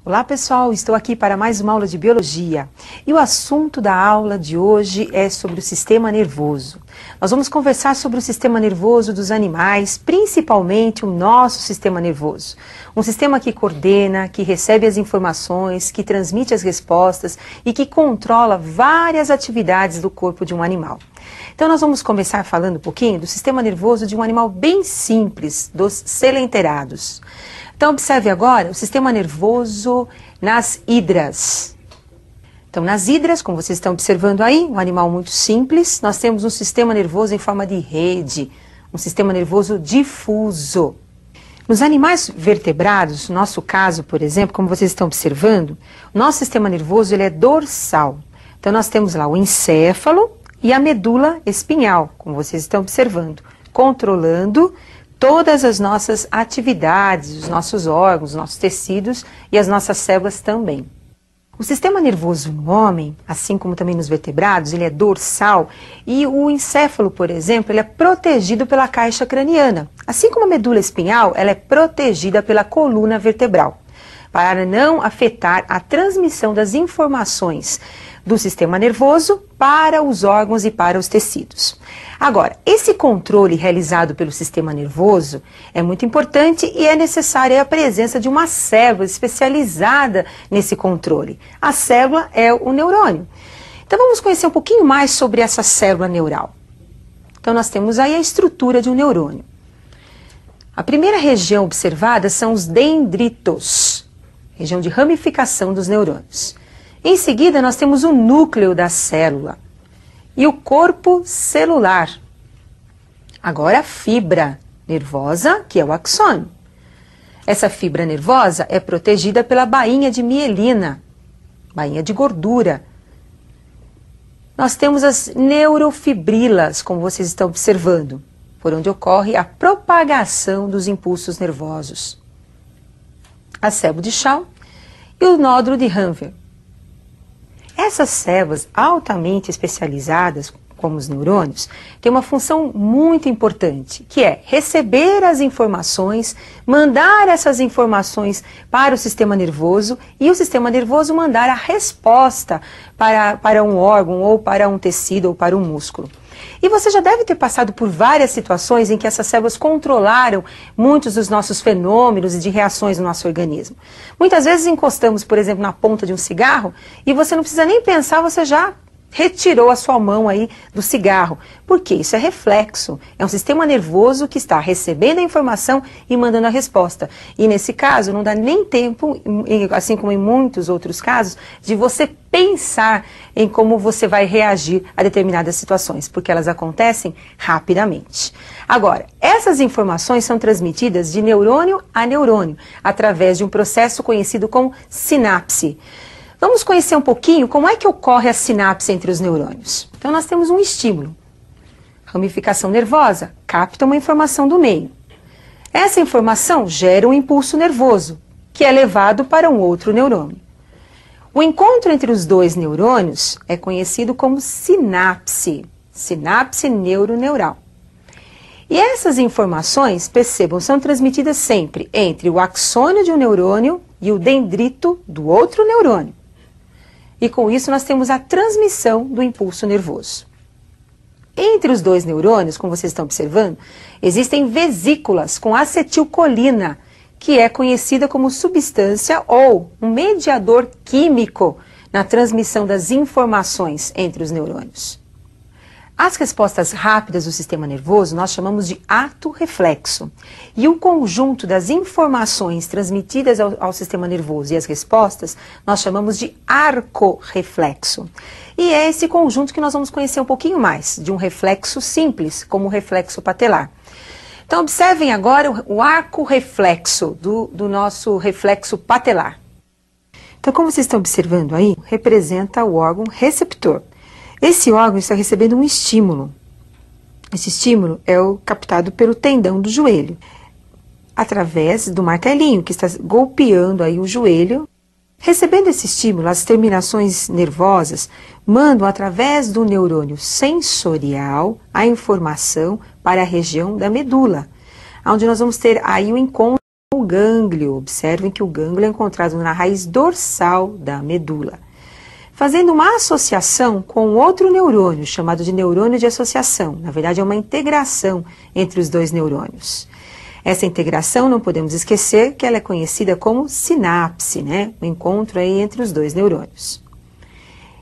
Olá pessoal, estou aqui para mais uma aula de Biologia e o assunto da aula de hoje é sobre o sistema nervoso. Nós vamos conversar sobre o sistema nervoso dos animais, principalmente o nosso sistema nervoso. Um sistema que coordena, que recebe as informações, que transmite as respostas e que controla várias atividades do corpo de um animal. Então nós vamos começar falando um pouquinho do sistema nervoso de um animal bem simples, dos coelenterados. Então, observe agora o sistema nervoso nas hidras. Então, nas hidras, como vocês estão observando aí, um animal muito simples, nós temos um sistema nervoso em forma de rede, um sistema nervoso difuso. Nos animais vertebrados, no nosso caso, por exemplo, como vocês estão observando, o nosso sistema nervoso ele é dorsal. Então, nós temos lá o encéfalo e a medula espinhal, como vocês estão observando, controlando todas as nossas atividades, os nossos órgãos, os nossos tecidos e as nossas células também. O sistema nervoso no homem, assim como também nos vertebrados, ele é dorsal e o encéfalo, por exemplo, ele é protegido pela caixa craniana. Assim como a medula espinhal, ela é protegida pela coluna vertebral, para não afetar a transmissão das informações do sistema nervoso para os órgãos e para os tecidos. Agora, esse controle realizado pelo sistema nervoso é muito importante e é necessária a presença de uma célula especializada nesse controle. A célula é o neurônio. Então vamos conhecer um pouquinho mais sobre essa célula neural. Então nós temos aí a estrutura de um neurônio. A primeira região observada são os dendritos, região de ramificação dos neurônios. Em seguida, nós temos o núcleo da célula e o corpo celular. Agora, a fibra nervosa, que é o axônio. Essa fibra nervosa é protegida pela bainha de mielina, bainha de gordura. Nós temos as neurofibrilas, como vocês estão observando, por onde ocorre a propagação dos impulsos nervosos. A célula de Shaw e o nódulo de Hanver. Essas células altamente especializadas, como os neurônios, têm uma função muito importante, que é receber as informações, mandar essas informações para o sistema nervoso e o sistema nervoso mandar a resposta para um órgão, ou para um tecido, ou para um músculo. E você já deve ter passado por várias situações em que essas células controlaram muitos dos nossos fenômenos e de reações no nosso organismo. Muitas vezes encostamos, por exemplo, na ponta de um cigarro e você não precisa nem pensar, você já retirou a sua mão aí do cigarro. Por quê? Isso é reflexo. É um sistema nervoso que está recebendo a informação e mandando a resposta. E nesse caso, não dá nem tempo, assim como em muitos outros casos, de você pensar em como você vai reagir a determinadas situações, porque elas acontecem rapidamente. Agora, essas informações são transmitidas de neurônio a neurônio, através de um processo conhecido como sinapse. Vamos conhecer um pouquinho como é que ocorre a sinapse entre os neurônios. Então nós temos um estímulo. Ramificação nervosa capta uma informação do meio. Essa informação gera um impulso nervoso, que é levado para um outro neurônio. O encontro entre os dois neurônios é conhecido como sinapse, sinapse neuroneural. E essas informações, percebam, são transmitidas sempre entre o axônio de um neurônio e o dendrito do outro neurônio. E com isso nós temos a transmissão do impulso nervoso. Entre os dois neurônios, como vocês estão observando, existem vesículas com acetilcolina, que é conhecida como substância ou um mediador químico na transmissão das informações entre os neurônios. As respostas rápidas do sistema nervoso nós chamamos de ato reflexo. E o conjunto das informações transmitidas ao sistema nervoso e as respostas nós chamamos de arco reflexo. E é esse conjunto que nós vamos conhecer um pouquinho mais, de um reflexo simples, como o reflexo patelar. Então observem agora o arco reflexo do nosso reflexo patelar. Então como vocês estão observando aí, representa o órgão receptor. Esse órgão está recebendo um estímulo. Esse estímulo é captado pelo tendão do joelho, através do martelinho, que está golpeando aí o joelho. Recebendo esse estímulo, as terminações nervosas mandam através do neurônio sensorial a informação para a região da medula, onde nós vamos ter aí o encontro o gânglio. Observem que o gânglio é encontrado na raiz dorsal da medula, fazendo uma associação com outro neurônio, chamado de neurônio de associação. Na verdade, é uma integração entre os dois neurônios. Essa integração, não podemos esquecer que ela é conhecida como sinapse, né? O encontro aí entre os dois neurônios.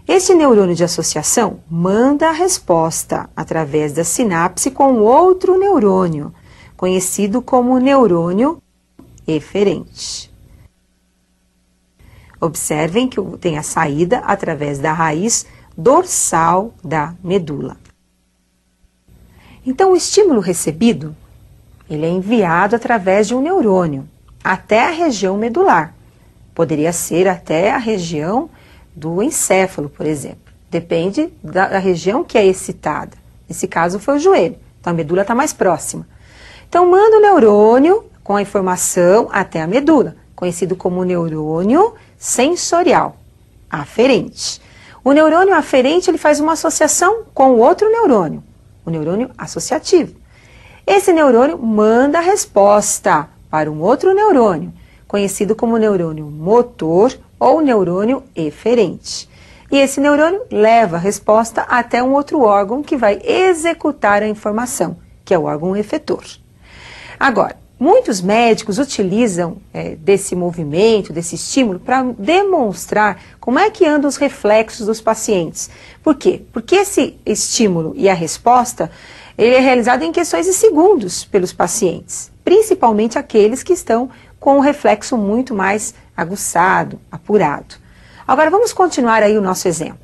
Este neurônio de associação manda a resposta através da sinapse com outro neurônio, conhecido como neurônio eferente. Observem que tem a saída através da raiz dorsal da medula. Então, o estímulo recebido, ele é enviado através de um neurônio até a região medular. Poderia ser até a região do encéfalo, por exemplo. Depende da região que é excitada. Nesse caso foi o joelho, então a medula está mais próxima. Então, manda o neurônio com a informação até a medula, conhecido como neurônio sensorial aferente. O neurônio aferente, ele faz uma associação com o outro neurônio, o neurônio associativo. Esse neurônio manda a resposta para um outro neurônio, conhecido como neurônio motor ou neurônio eferente. E esse neurônio leva a resposta até um outro órgão que vai executar a informação, que é o órgão efetor. Agora, muitos médicos utilizam desse movimento, desse estímulo, para demonstrar como é que andam os reflexos dos pacientes. Por quê? Porque esse estímulo e a resposta, ele é realizado em questões de segundos pelos pacientes, principalmente aqueles que estão com o reflexo muito mais aguçado, apurado. Agora, vamos continuar aí o nosso exemplo.